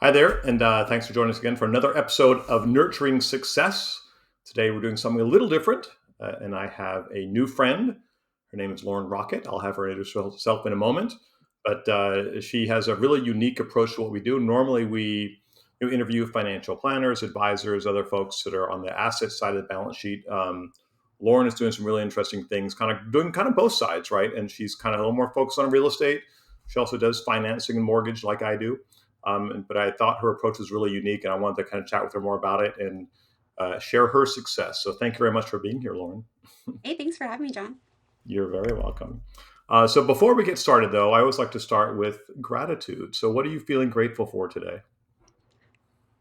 Hi there, and thanks for joining us again for another episode of Nurturing Success. Today we're doing something a little different, and I have a new friend. Her name is Lauren Rockett. I'll have her introduce herself in a moment, but she has a really unique approach to what we do. Normally, we interview financial planners, advisors, other folks that are on the asset side of the balance sheet. Lauren is doing some really interesting things, kind of both sides, right? And she's kind of a little more focused on real estate. She also does financing and mortgage like I do. But I thought her approach was really unique, and I wanted to kind of chat with her more about it and share her success. So thank you very much for being here, Lauren. Hey, thanks for having me, John. You're very welcome. So before we get started, though, I always like to start with gratitude. So what are you feeling grateful for today?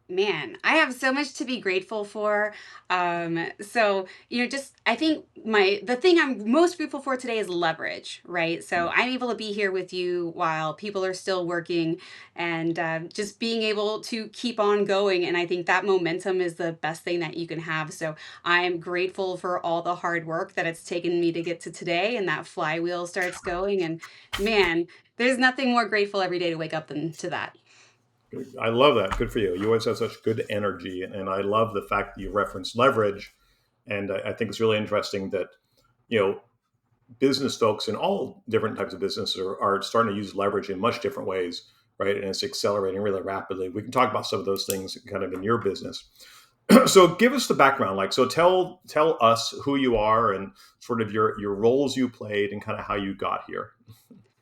Man, I have so much to be grateful for. Just I think the thing I'm most grateful for today is leverage, right? So Mm. I'm able to be here with you while people are still working, and just being able to keep on going. And I think that momentum is the best thing that you can have. So I'm grateful for all the hard work that it's taken me to get to today, and that flywheel starts going. And man, there's nothing more grateful every day to wake up than to that. I love that. Good for you. You always have such good energy, and I love the fact that you reference leverage. And I think it's really interesting that you know business folks in all different types of businesses are starting to use leverage in much different ways, right? And it's accelerating really rapidly. We can talk about some of those things kind of in your business. So give us the background, so tell us who you are and sort of your roles you played and kind of how you got here.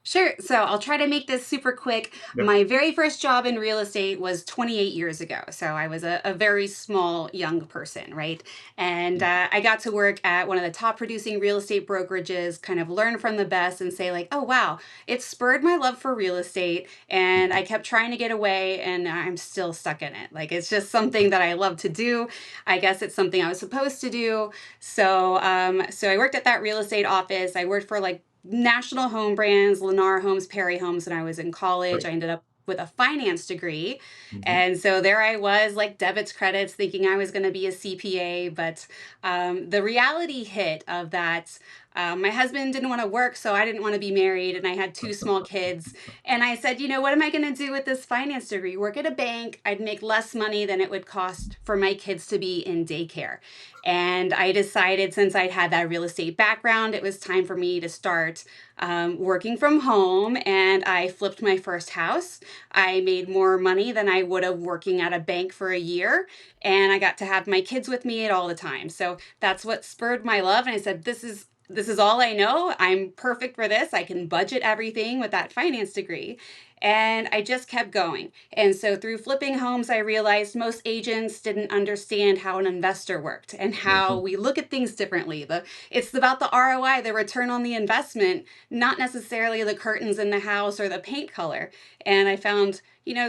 Sure. So I'll try to make this super quick. Yep. My very first job in real estate was 28 years ago. So I was a very small young person, right? And I got to work at one of the top producing real estate brokerages, kind of learn from the best and say, like, oh, wow, it spurred my love for real estate. And I kept trying to get away, and I'm still stuck in it. Like, it's just something that I love to do. I guess it's something I was supposed to do. So I worked at that real estate office. I worked for like national home brands, Lennar Homes, Perry Homes, when I was in college. Great. I ended up with a finance degree. Mhm. And so there I was, like debits, credits, thinking I was going to be a CPA. But the reality hit of that, my husband didn't want to work, so I didn't want to be married. And I had two small kids. And I said, what am I going to do with this finance degree? Work at a bank. I'd make less money than it would cost for my kids to be in daycare. And I decided, since I'd had that real estate background, it was time for me to start working from home. And I flipped my first house. I made more money than I would have working at a bank for a year. And I got to have my kids with me at all the time. So that's what spurred my love. And I said, this is all I know. I'm perfect for this. I can budget everything with that finance degree. And I just kept going. And so through flipping homes, I realized most agents didn't understand how an investor worked and how Mhm. we look at things differently. It's about the ROI, the return on the investment, not necessarily the curtains in the house or the paint color. And I found,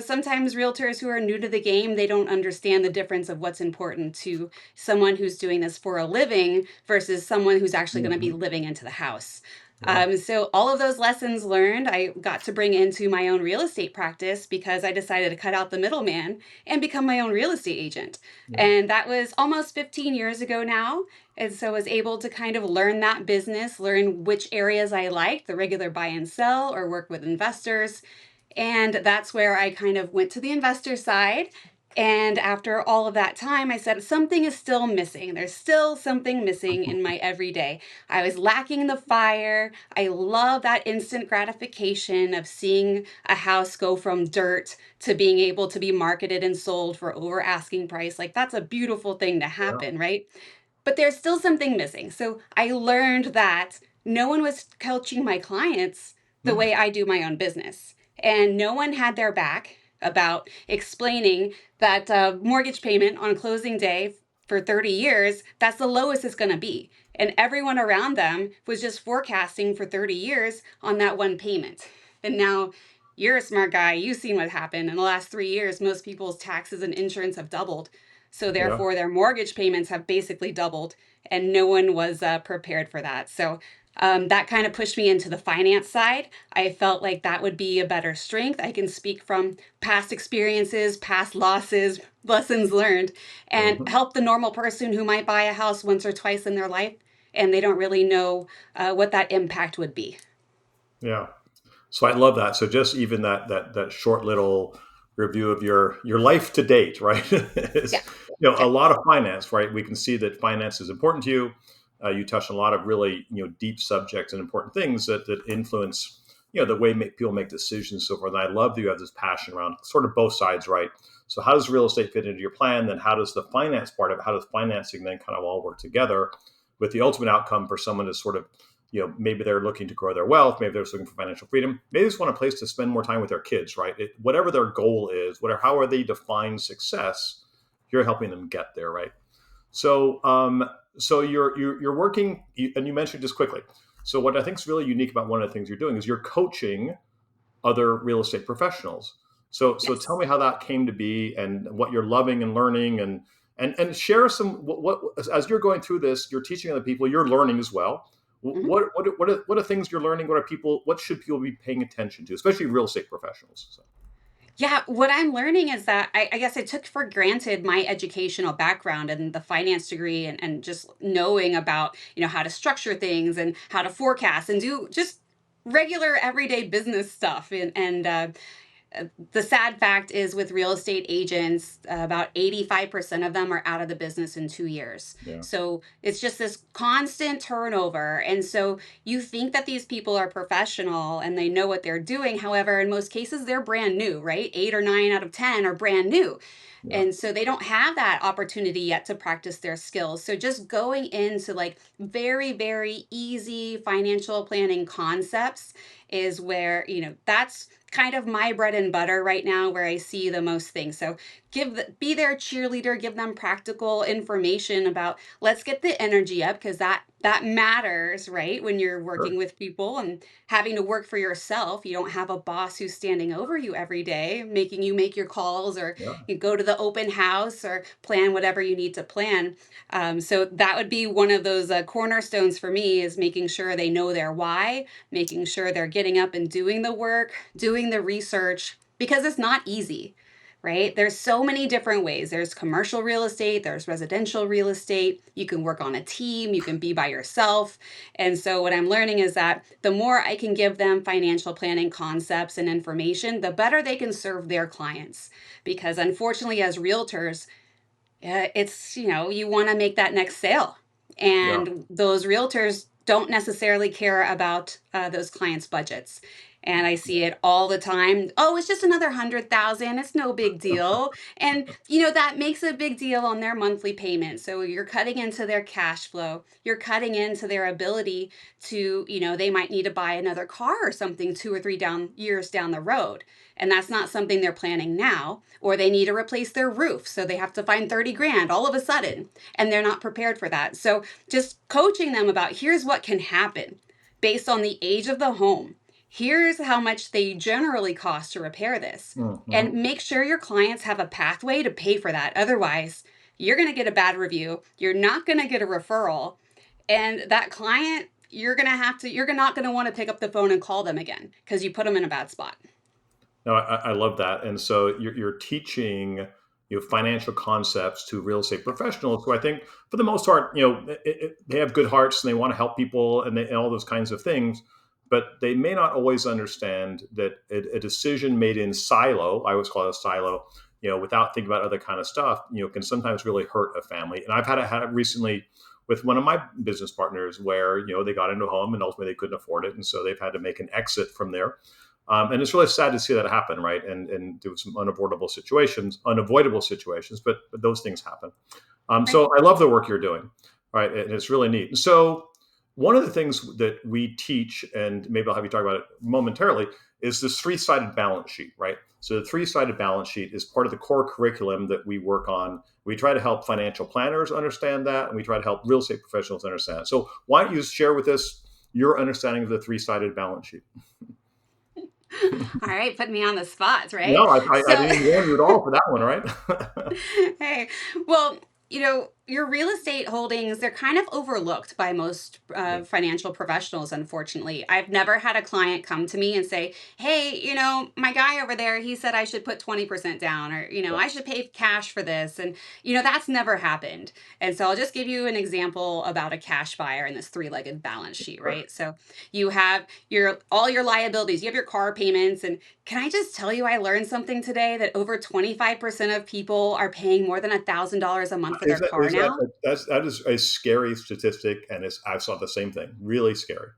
sometimes realtors who are new to the game, they don't understand the difference of what's important to someone who's doing this for a living versus someone who's actually going to be Mhm. living into the house. Yeah. So all of those lessons learned, I got to bring into my own real estate practice because I decided to cut out the middleman and become my own real estate agent. Yeah. And that was almost 15 years ago now. And so I was able to kind of learn that business, learn which areas I liked, the regular buy and sell or work with investors. And that's where I kind of went to the investor side. And after all of that time, I said, something is still missing. There's still something missing in my everyday. I was lacking the fire. I love that instant gratification of seeing a house go from dirt to being able to be marketed and sold for over asking price. Like, that's a beautiful thing to Yeah. happen, right? But there's still something missing. So I learned that no one was coaching my clients the Mm. way I do my own business. And no one had their back about explaining that mortgage payment on closing day for 30 years, that's the lowest it's going to be. And everyone around them was just forecasting for 30 years on that one payment. And now you're a smart guy. You've seen what happened. In the last 3 years, most people's taxes and insurance have doubled. So Yeah. therefore, their mortgage payments have basically doubled, and no one was prepared for that. So that kind of pushed me into the finance side. I felt like that would be a better strength. I can speak from past experiences, past losses, lessons learned, and Mhm. help the normal person who might buy a house once or twice in their life and they don't really know what that impact would be. Yeah. So I love that. So just even that short little review of your life to date, right? It's, Yeah. a Yeah. lot of finance, right? We can see that finance is important to you. You touch on a lot of really deep subjects and important things that influence the way people make decisions, so forth. And I love that you have this passion around sort of both sides, right? So how does real estate fit into your plan? Then how does the finance part of it, how does financing then kind of all work together with the ultimate outcome for someone to sort of maybe they're looking to grow their wealth, maybe they're just looking for financial freedom, maybe they just want a place to spend more time with their kids, right? Whatever their goal is, whatever how are they define success, you're helping them get there, right? So, so you're working, and you mentioned just quickly. So, what I think is really unique about one of the things you're doing is you're coaching other real estate professionals. So tell Yes. me how that came to be, and what you're loving and learning, and share some what as you're going through this, you're teaching other people, you're learning as well. Mhm. What are things you're learning? What should people be paying attention to, especially real estate professionals? So, Yeah, what I'm learning is that I guess I took for granted my educational background and the finance degree and just knowing about, how to structure things and how to forecast and do just regular everyday business stuff. The sad fact is with real estate agents, about 85% of them are out of the business in 2 years. yeah, So it's just this constant turnover. And so you think that these people are professional and they know what they're doing. However, in most cases, they're brand new, right? 8 or 9 out of 10 are brand new. yeah, And so they don't have that opportunity yet to practice their skills. So just going into like very, very easy financial planning concepts is where, that's kind of my bread and butter right now where I see the most things. So be their cheerleader, give them practical information about let's get the energy up because that matters, right? When you're sure, working with people and having to work for yourself, you don't have a boss who's standing over you every day, making you make your calls or yeah, you go to the open house or plan whatever you need to plan. So that would be one of those cornerstones for me is making sure they know their why, making sure they're getting up and doing the work, doing the research, because it's not easy, right? There's so many different ways. There's commercial real estate, there's residential real estate. You can work on a team, you can be by yourself. And so, what I'm learning is that the more I can give them financial planning concepts and information, the better they can serve their clients. Because unfortunately, as realtors, it's, you want to make that next sale. yeah, And those realtors don't necessarily care about those clients' budgets. And I see it all the time. Oh, it's just another 100,000. It's no big deal. And, that makes a big deal on their monthly payment. So you're cutting into their cash flow. You're cutting into their ability to, they might need to buy another car or something 2 or 3 years down the road. And that's not something they're planning now, or they need to replace their roof. So they have to find 30 grand all of a sudden, and they're not prepared for that. So just coaching them about here's what can happen based on the age of the home. Here's how much they generally cost to repair this. mm-hmm. And make sure your clients have a pathway to pay for that. Otherwise, you're going to get a bad review. You're not going to get a referral. And that client, you're not going to want to pick up the phone and call them again because you put them in a bad spot. No, I love that. And so you're teaching financial concepts to real estate professionals who I think, for the most part, they have good hearts and they want to help people and all those kinds of things, but they may not always understand that a decision made in silo, I always call it a silo, without thinking about other kind of stuff, can sometimes really hurt a family. And I've had it recently with one of my business partners where they got into a home and ultimately they couldn't afford it, and so they've had to make an exit from there. And it's really sad to see that happen, right? And do some unavoidable situations, but those things happen. Right. So I love the work you're doing, right? And it's really neat. So one of the things that we teach, and maybe I'll have you talk about it momentarily, is this three-sided balance sheet, right? So the three-sided balance sheet is part of the core curriculum that we work on. We try to help financial planners understand that, and we try to help real estate professionals understand it. So why don't you share with us your understanding of the three-sided balance sheet? All right, put me on the spots, right? No, I So didn't warn you at all for that one, right? hey, well, your real estate holdings, they're kind of overlooked by most Yeah. financial professionals, unfortunately. I've never had a client come to me and say, hey, my guy over there, he said I should put 20% down, or, Yeah. I should pay cash for this. And, that's never happened. And so I'll just give you an example about a cash buyer in this three-legged balance sheet, Sure. right? So you have all your liabilities, you have your car payments. And can I just tell you, I learned something today that over 25% of people are paying more than $1,000 a month for their car Is that now? that is a scary statistic, and I saw the same thing. Really scary.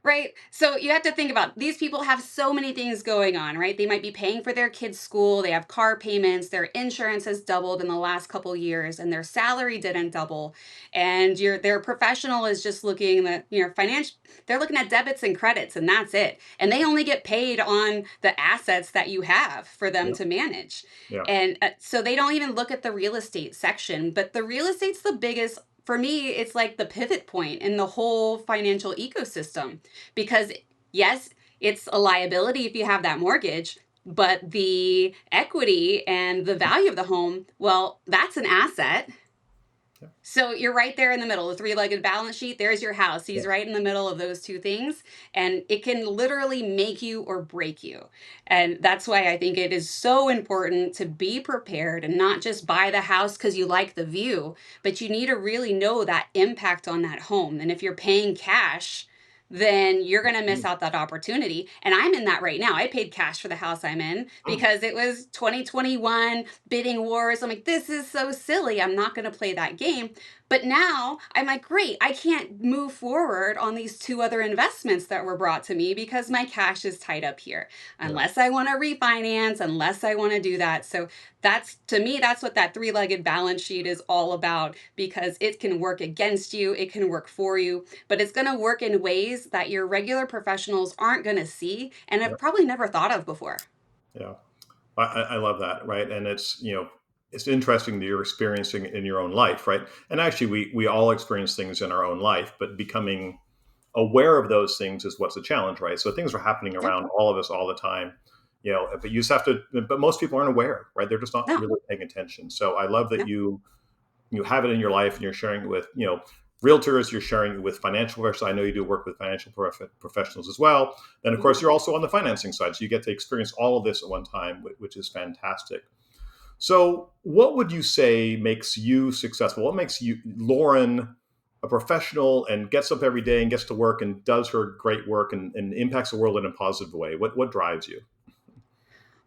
Right. So you have to think about these people have so many things going on, right? They might be paying for their kids' school, they have car payments, their insurance has doubled in the last couple years, and their salary didn't double. And their professional is just looking at, financial, they're looking at debits and credits, and that's it. And they only get paid on the assets that you have for them Yeah. to manage. Yeah. And so they don't even look at the real estate section, but the real estate's the biggest. For me, it's like the pivot point in the whole financial ecosystem because yes, it's a liability if you have that mortgage, but the equity and the value of the home, well, that's an asset. Yeah. So you're right there in the middle, the three-legged balance sheet. There's your house. Yeah. He's right in the middle of those two things. And it can literally make you or break you. And that's why I think it is so important to be prepared and not just buy the house because you like the view, but you need to really know that impact on that home. And if you're paying cash, then you're going to miss Mm. out that opportunity. And I'm in that right now. I paid cash for the house I'm in because it was 2021 bidding wars. I'm like, this is so silly. I'm not going to play that game. But now I'm like, great, I can't move forward on these two other investments that were brought to me because my cash is tied up here. Yeah. Unless I want to refinance, unless I want to do that. So that's, to me, that's what that three-legged balance sheet is all about because it can work against you, it can work for you, but it's going to work in ways that your regular professionals aren't going to see and Yeah. have probably never thought of before. Yeah. I love that, right? And it's interesting that you're experiencing it in your own life, right? And actually, we all experience things in our own life, but becoming aware of those things is what's the challenge, right? So things are happening Yep. around all of us all the time, but you just have to. But most people aren't aware, right? They're just not No, really paying attention. So I love that no. you have it in your life and you're sharing it with realtors, you're sharing it with financial professionals. I know you do work with financial professionals as well. Then of Mhm. course you're also on the financing side, so you get to experience all of this at one time, which is fantastic. So what would you say makes you successful? What makes you, Lauren, a professional and gets up every day and gets to work and does her great work and impacts the world in a positive way? What drives you?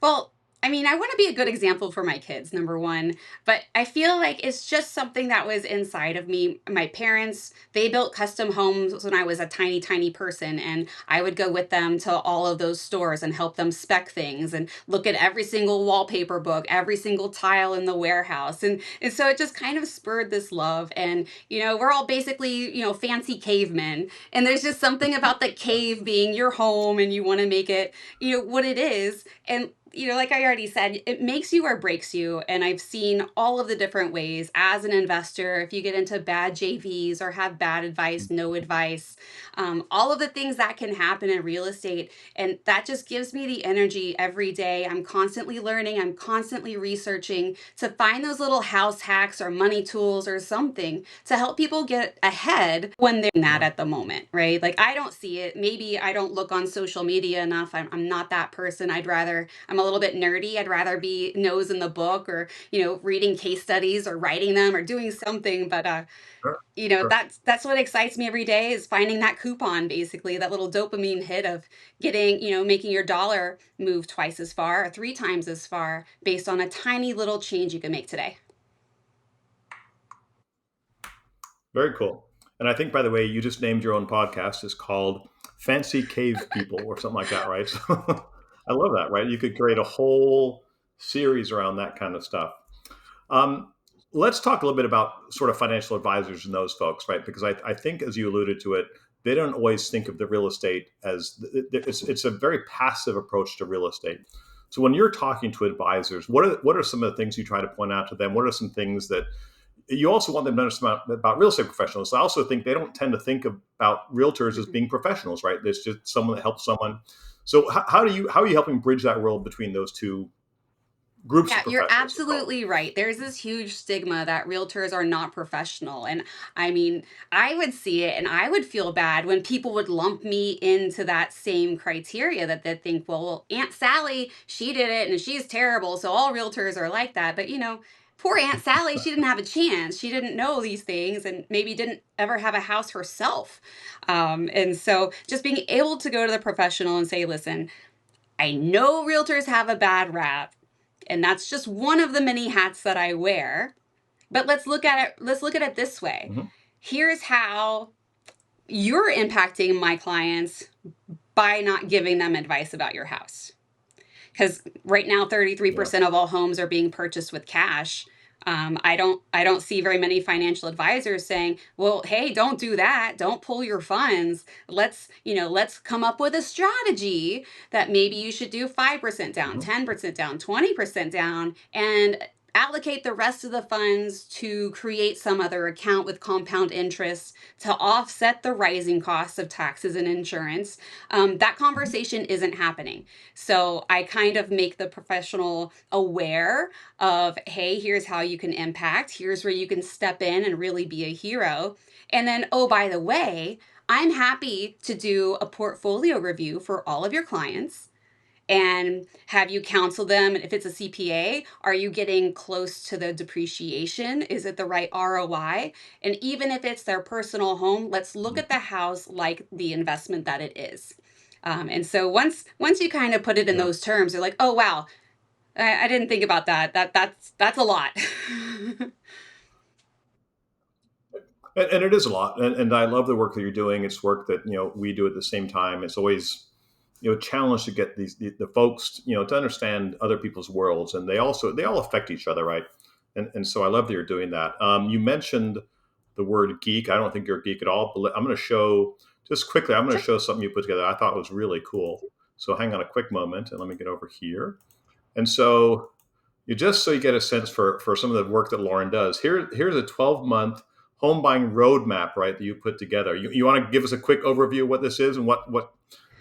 Well, I mean, I want to be a good example for my kids, number one, but I feel like it's just something that was inside of me. My parents, they built custom homes when I was a tiny, tiny person, and I would go with them to all of those stores and help them spec things and look at every single wallpaper book, every single tile in the warehouse. And so it just kind of spurred this love. And, we're all basically, fancy cavemen. And there's just something about the cave being your home and you want to make it, what it is. And like I already said, it makes you or breaks you. And I've seen all of the different ways as an investor. If you get into bad JVs or have bad advice, no advice, all of the things that can happen in real estate. And that just gives me the energy every day. I'm constantly learning, I'm constantly researching to find those little house hacks or money tools or something to help people get ahead when they're in that Yeah. at the moment, right? Like I don't see it. Maybe I don't look on social media enough. I'm not that person. I'm a little bit nerdy. I'd rather be nose in the book or, reading case studies or writing them or doing something. But, Sure. Sure. that's what excites me every day is finding that coupon, basically, that little dopamine hit of getting, making your dollar move twice as far or three times as far based on a tiny little change you can make today. Very cool. And I think, by the way, you just named your own podcast. It's called Fancy Cave People or something like that, right? So I love that, right? You could create a whole series around that kind of stuff. Um, let's talk a little bit about sort of financial advisors and those folks, right? Because I think, as you alluded to it, they don't always think of the real estate as it's a very passive approach to real estate. So when you're talking to advisors, what are some of the things you try to point out to them? What are some things that you also want them to understand about real estate professionals? I also think they don't tend to think about realtors as Mhm. being professionals, right? There's just someone that helps someone. So how are you helping bridge that world between those two groups Yeah, of you're professionals, we'll call absolutely right. There's this huge stigma that realtors are not professional. And I mean, I would see it and I would feel bad when people would lump me into that same criteria that they think, well, Aunt Sally, she did it and she's terrible. So all realtors are like that. But, poor Aunt Sally, she didn't have a chance. She didn't know these things and maybe didn't ever have a house herself. And so just being able to go to the professional and say, listen, I know realtors have a bad rap, and that's just one of the many hats that I wear. But let's look at it this way. it. Hmm. Here's how you're impacting my clients by not giving them advice about your house. Because right now Yeah. 33% of all homes are being purchased with cash. I don't see very many financial advisors saying, well, hey, don't do that, don't pull your funds, let's come up with a strategy that maybe you should do 5% down, Hmm. 10% down, 20% down, and allocate the rest of the funds to create some other account with compound interest to offset the rising costs of taxes and insurance. That Hmm. conversation isn't happening. So I kind of make the professional aware of, hey, here's how you can impact, here's where you can step in and really be a hero. And then, oh, by the way, I'm happy to do a portfolio review for all of your clients and have you counsel them. If it's a CPA, are you getting close to the depreciation? Is it the right ROI? And even if it's their personal home, let's look at the house like the investment that it is. And so once you kind of put it in Yeah. those terms, they're like, oh wow, I didn't think about that. That's a lot. And it is a lot, and I love the work that you're doing. It's work that we do at the same time. It's always a challenge to get the folks to understand other people's worlds, and they all affect each other, right? And so I love that you're doing that. You mentioned the word geek. I don't think you're a geek at all, but I'm going to show just quickly. I'm going to Sure. show something you put together. I thought was really cool. So hang on a quick moment, and let me get over here. And so you just so you get a sense for some of the work that Lauren does. Here's a 12-month home buying roadmap, right? That you put together. You want to give us a quick overview of what this is and what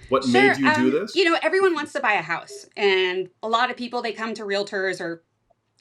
made Sure. you do this? Everyone wants to buy a house, and a lot of people, they come to realtors or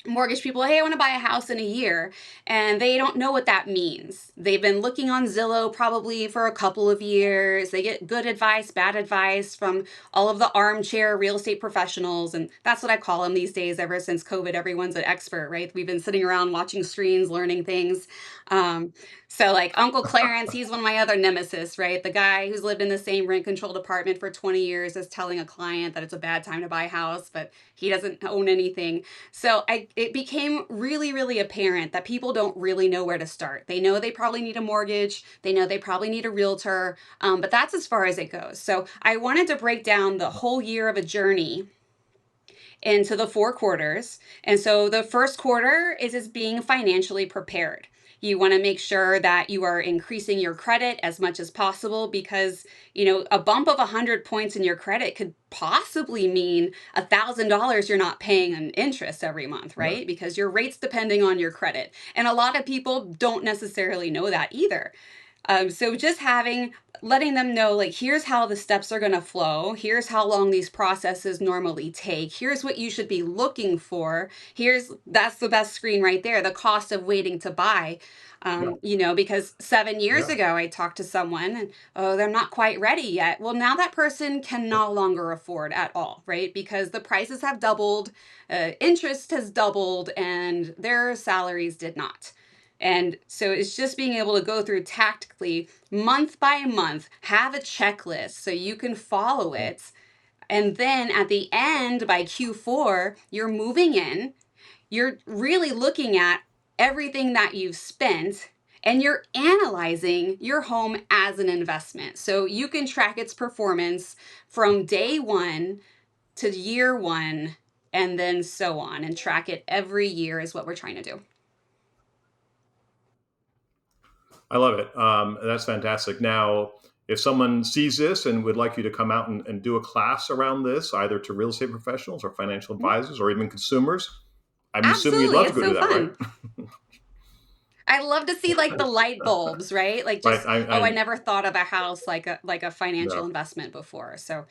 mortgage people, hey, I want to buy a house in a year, and they don't know what that means. They've been looking on Zillow probably for a couple of years. They get good advice, bad advice from all of the armchair real estate professionals, and that's what I call them these days. Ever since COVID, everyone's an expert, right? We've been sitting around watching screens, learning things. um, so like Uncle Clarence, he's one of my other nemesis, right? The guy who's lived in the same rent controlled apartment for 20 years is telling a client that it's a bad time to buy a house, but he doesn't own anything. So it became really, really apparent that people don't really know where to start. They know they probably need a mortgage. They know they probably need a realtor, but that's as far as it goes. So I wanted to break down the whole year of a journey into the 4 quarters. And so the first quarter is being financially prepared. You want to make sure that you are increasing your credit as much as possible because, a bump of 100 points in your credit could possibly mean $1,000 you're not paying an interest every month, Yeah. right? Because your rate's depending on your credit. And a lot of people don't necessarily know that either. So just letting them know, like, here's how the steps are going to flow. Here's how long these processes normally take. Here's what you should be looking for. That's the best screen right there. The cost of waiting to buy. Yeah. Because 7 years Yeah. ago, I talked to someone and, oh, they're not quite ready yet. Well, now that person can no longer afford at all, right? Because the prices have doubled, interest has doubled, and their salaries did not. And so it's just being able to go through tactically month by month, have a checklist so you can follow Yeah. it. And then at the end, by Q4, you're moving in, you're really looking at everything that you've spent, and you're analyzing your home as an investment. So you can track its performance from day one to year one, and then so on, and track it every year is what we're trying to do. I love it. That's fantastic. Now, if someone sees this and would like you to come out and do a class around this, either to real estate professionals or financial advisors or even consumers, I'm assuming you'd Absolutely. love to It's go so do that, right? fun. I love to see like the light bulbs, right? Like Right. just, oh, I never thought of a house like a Yeah. financial investment before. So,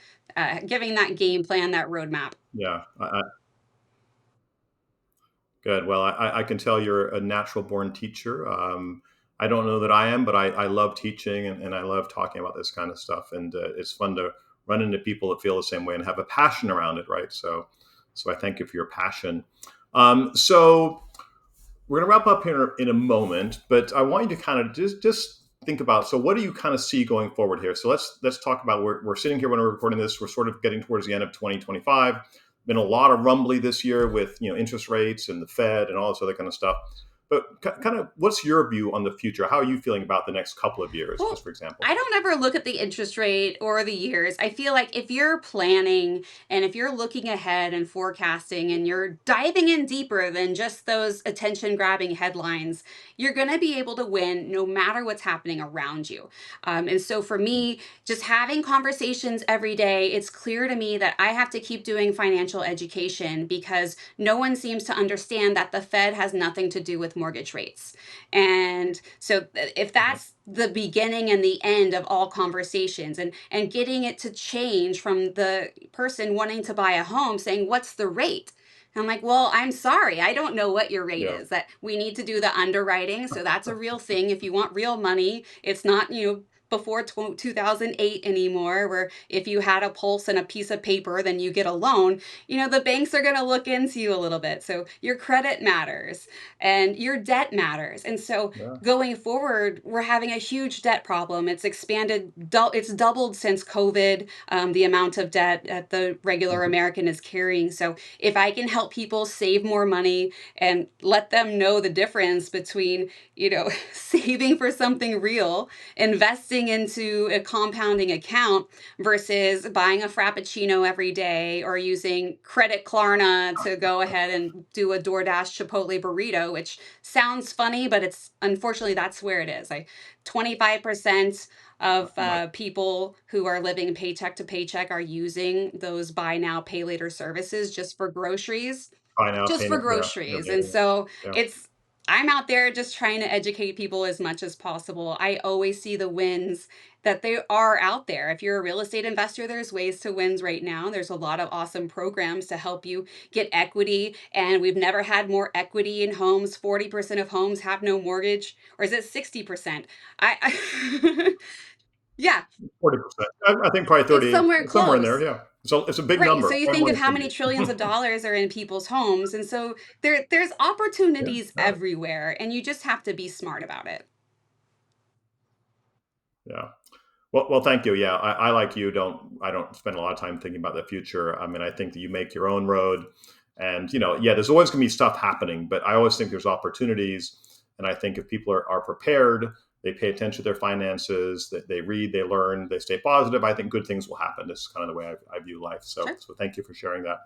giving that game plan, that roadmap. Yeah. Good. Well, I can tell you're a natural born teacher. I don't know that I am, but I love teaching and I love talking about this kind of stuff. And it's fun to run into people that feel the same way and have a passion around it, right? So I thank you for your passion. So we're going to wrap up here in a moment, but I want you to kind of just think about. So, what do you kind of see going forward here? So let's talk about. We're sitting here when we're recording this. We're sort of getting towards the end of 2025. Been a lot of rumbly this year with interest rates and the Fed and all this other kind of stuff. But kind of, what's your view on the future? How are you feeling about the next couple of years, just Well, for example? I don't ever look at the interest rate or the years. I feel like if you're planning and if you're looking ahead and forecasting and you're diving in deeper than just those attention grabbing headlines, you're going to be able to win no matter what's happening around you. And so for me, just having conversations every day, it's clear to me that I have to keep doing financial education because no one seems to understand that the Fed has nothing to do with mortgage rates. And so if that's the beginning and the end of all conversations, and getting it to change from the person wanting to buy a home saying, "What's the rate?" And I'm like, "Well, I'm sorry, I don't know what your rate Yeah, is." That we need to do the underwriting. So that's a real thing. If you want real money, it's not, before 2008 anymore, where if you had a pulse and a piece of paper, then you get a loan. The banks are going to look into you a little bit. So your credit matters and your debt matters. And so yeah. going forward, we're having a huge debt problem. It's expanded, it's doubled since COVID, the amount of debt that the regular Mhm. American is carrying. So if I can help people save more money and let them know the difference between, saving for something real, investing into a compounding account versus buying a Frappuccino every day or using Credit Klarna to go ahead and do a DoorDash Chipotle burrito, which sounds funny, but it's unfortunately that's where it is. 25% of Right. people who are living paycheck to paycheck are using those buy now, pay later services Buy now, just pay for now. Yeah, yeah, groceries. yeah, And so yeah. I'm out there just trying to educate people as much as possible. I always see the wins that they are out there. If you're a real estate investor, there's ways to wins right now. There's a lot of awesome programs to help you get equity. And we've never had more equity in homes. 40% of homes have no mortgage, or is it 60%? I yeah, 40%. I think probably it's 30, somewhere somewhere in there. close. Yeah. So it's a big Right. So number, you far think more of than it how should many trillions be. of dollars are in people's homes. And so there's Yeah, opportunities yeah, everywhere, and you just have to be smart about it. yeah. Well, thank you. Yeah, I like you. I don't spend a lot of time thinking about the future. I mean, I think that you make your own road, and yeah, there's always going to be stuff happening, but I always think there's opportunities, and I think if people are prepared, they pay attention to their finances, that they read, they learn, they stay positive. I think good things will happen. This is kind of the way I view life. So, Sure. so thank you for sharing that.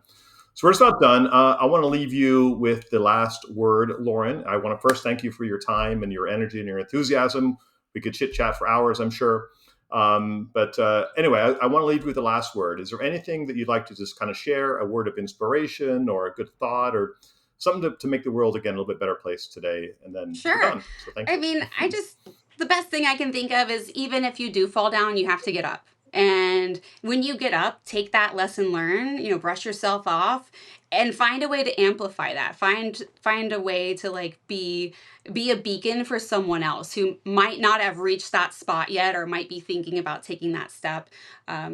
So we're just about done. I want to leave you with the last word, Lauren. I want to first thank you for your time and your energy and your enthusiasm. We could chit chat for hours, I'm sure. But anyway, I want to leave you with the last word. Is there anything that you'd like to just kind of share, a word of inspiration or a good thought or something to make the world again a little bit better place today? And then we're Sure. done. So thank I you. mean, the best thing I can think of is even if you do fall down, you have to get up. And when you get up, take that lesson learned, brush yourself off and find a way to amplify that. Find a way to like be a beacon for someone else who might not have reached that spot yet or might be thinking about taking that step.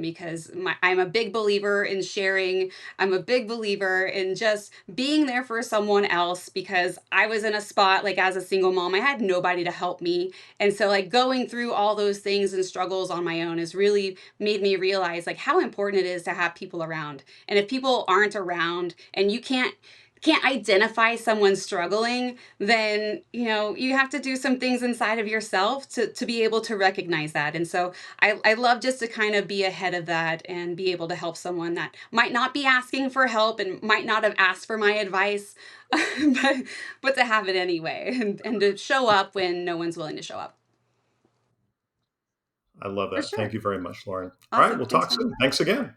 Because I'm a big believer in sharing. I'm a big believer in just being there for someone else because I was in a spot like as a single mom, I had nobody to help me. And so like going through all those things and struggles on my own has really made me realize like how important it is to have people around. And if people aren't around and you can't identify someone struggling, then you have to do some things inside of yourself to be able to recognize that. And so I love just to kind of be ahead of that and be able to help someone that might not be asking for help and might not have asked for my advice, but to have it anyway and to show up when no one's willing to show up. I love For that. Thank sure. you very much, Lauren. All right, Awesome. we'll Thanks, talk John. soon. Thanks again.